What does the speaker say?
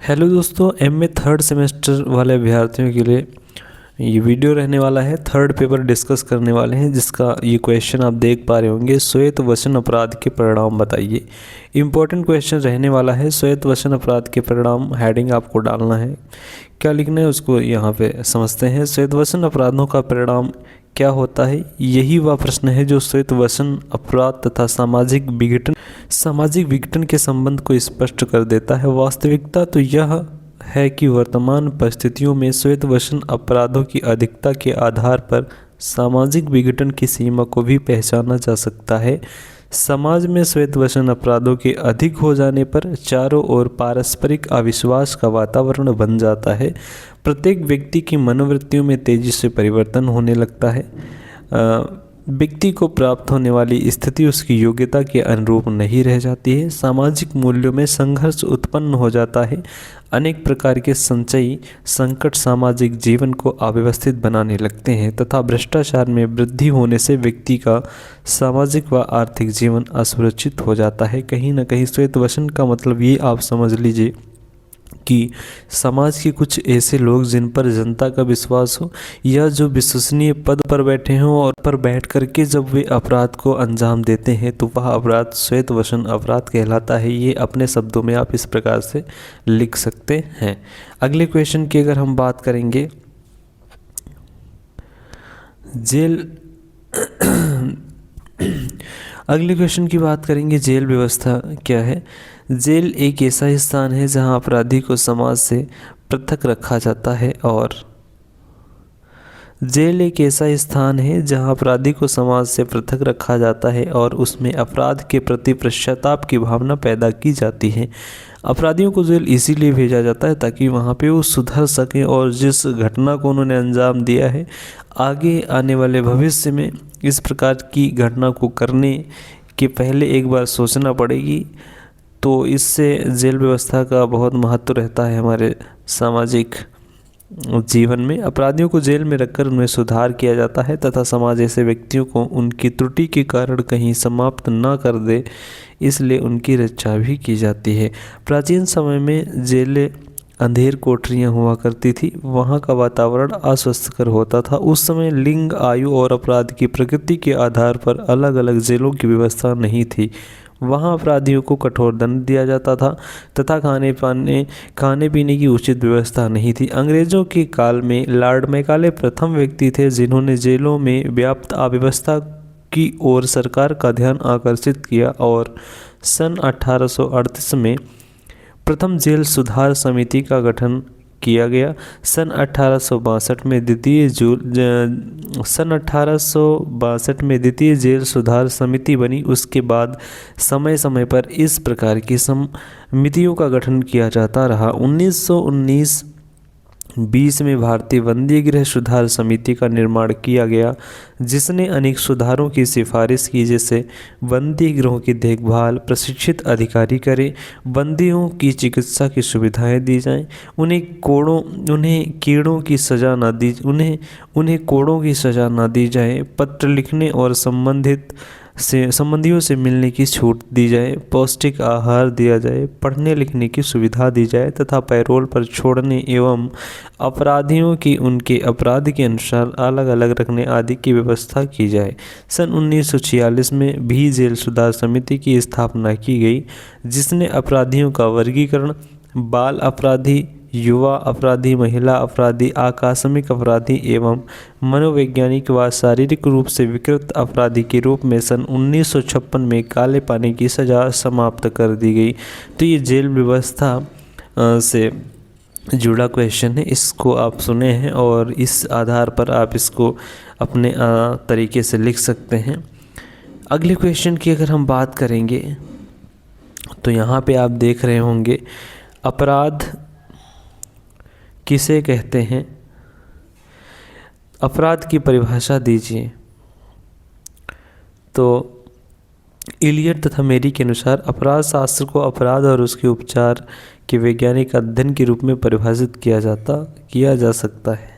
Hello दोस्तों, MA third semester वाले अभ्यर्थियों के लिए ये वीडियो रहने वाला है। थर्ड पेपर डिस्कस करने वाले हैं, जिसका ये क्वेश्चन आप देख पा रहे होंगे। श्वेत वसन अपराध के परिणाम बताइए। इंपॉर्टेंट क्वेश्चन रहने वाला है। श्वेत वसन अपराध के परिणाम हेडिंग आपको डालना है, क्या लिखना है उसको यहाँ पे समझते हैं। श्वेत वसन अपराधों का परिणाम क्या होता है? यही वह प्रश्न है जो श्वेत वसन अपराध तथा सामाजिक विघटन के संबंध को स्पष्ट कर देता है। वास्तविकता तो यह है कि वर्तमान परिस्थितियों में श्वेत वसन अपराधों की अधिकता के आधार पर सामाजिक विघटन की सीमा को भी पहचाना जा सकता है। समाज में श्वेत वसन अपराधों के अधिक हो जाने पर चारों ओर पारस्परिक अविश्वास का वातावरण बन जाता है। प्रत्येक व्यक्ति की मनोवृत्तियों में तेजी से परिवर्तन होने लगता है। व्यक्ति को प्राप्त होने वाली स्थिति उसकी योग्यता के अनुरूप नहीं रह जाती है। सामाजिक मूल्यों में संघर्ष उत्पन्न हो जाता है। अनेक प्रकार के संकट सामाजिक जीवन को अव्यवस्थित बनाने लगते हैं तथा भ्रष्टाचार में वृद्धि होने से व्यक्ति का सामाजिक व आर्थिक जीवन असुरक्षित हो जाता है। कहीं ना कहीं श्वेत वसन का मतलब ये आप समझ लीजिए कि समाज के कुछ ऐसे लोग जिन पर जनता का विश्वास हो या जो विश्वसनीय पद पर बैठे हों और पर बैठ करके जब वे अपराध को अंजाम देते हैं तो वह अपराध श्वेत वसन अपराध कहलाता है। ये अपने शब्दों में आप इस प्रकार से लिख सकते हैं। अगले क्वेश्चन की अगर हम बात करेंगे, अगले क्वेश्चन की बात करेंगे, जेल व्यवस्था क्या है? जेल एक ऐसा स्थान है जहां अपराधी को समाज से पृथक रखा जाता है और जेल एक ऐसा स्थान है जहां अपराधी को समाज से पृथक रखा जाता है और उसमें अपराध के प्रति पश्चाताप की भावना पैदा की जाती है। अपराधियों को जेल इसीलिए भेजा जाता है ताकि वहां पे वो सुधर सकें और जिस घटना को उन्होंने अंजाम दिया है आगे आने वाले भविष्य में इस प्रकार की घटना को करने के पहले एक बार सोचना पड़ेगी। तो इससे जेल व्यवस्था का बहुत महत्व रहता है हमारे सामाजिक जीवन में। अपराधियों को जेल में रखकर उनमें सुधार किया जाता है तथा समाज ऐसे व्यक्तियों को उनकी त्रुटि के कारण कहीं समाप्त न कर दे, इसलिए उनकी रक्षा भी की जाती है। प्राचीन समय में जेलें अंधेर कोठरियाँ हुआ करती थी। वहाँ का वातावरण अस्वस्थकर होता था। उस समय लिंग, आयु और अपराध की प्रकृति के आधार पर अलग अलग जेलों की व्यवस्था नहीं थी। वहाँ अपराधियों को कठोर दंड दिया जाता था तथा खाने पीने की उचित व्यवस्था नहीं थी। अंग्रेजों के काल में लॉर्ड मैकाले प्रथम व्यक्ति थे जिन्होंने जेलों में व्याप्त अव्यवस्था की ओर सरकार का ध्यान आकर्षित किया और सन 1838 में प्रथम जेल सुधार समिति का गठन किया गया। सन 1862 में द्वितीय जेल सुधार समिति बनी। उसके बाद समय समय पर इस प्रकार की समितियों का गठन किया जाता रहा। 1919-20 में भारतीय बंदी गृह सुधार समिति का निर्माण किया गया, जिसने अनेक सुधारों की सिफारिश की, जैसे बंदी गृहों की देखभाल प्रशिक्षित अधिकारी करें, बंदियों की चिकित्सा की सुविधाएं दी जाएं, उन्हें कोड़ों की सजा न दी जाए, पत्र लिखने और संबंधियों से मिलने की छूट दी जाए, पौष्टिक आहार दिया जाए, पढ़ने लिखने की सुविधा दी जाए तथा पैरोल पर छोड़ने एवं अपराधियों की उनके अपराध के अनुसार अलग अलग रखने आदि की व्यवस्था की जाए। सन 1946 में भी जेल सुधार समिति की स्थापना की गई, जिसने अपराधियों का वर्गीकरण बाल अपराधी, युवा अपराधी, महिला अपराधी, आकस्मिक अपराधी एवं मनोवैज्ञानिक व शारीरिक रूप से विकृत अपराधी के रूप में सन 1956 में काले पानी की सज़ा समाप्त कर दी गई। तो ये जेल व्यवस्था से जुड़ा क्वेश्चन है, इसको आप सुने हैं और इस आधार पर आप इसको अपने तरीके से लिख सकते हैं। अगले क्वेश्चन की अगर हम बात करेंगे तो यहाँ पे आप देख रहे होंगे, अपराध किसे कहते हैं? अपराध की परिभाषा दीजिए। तो इलियट तथा मेरी के अनुसार अपराध शास्त्र को अपराध और उसके उपचार के वैज्ञानिक अध्ययन के रूप में परिभाषित किया जा सकता है।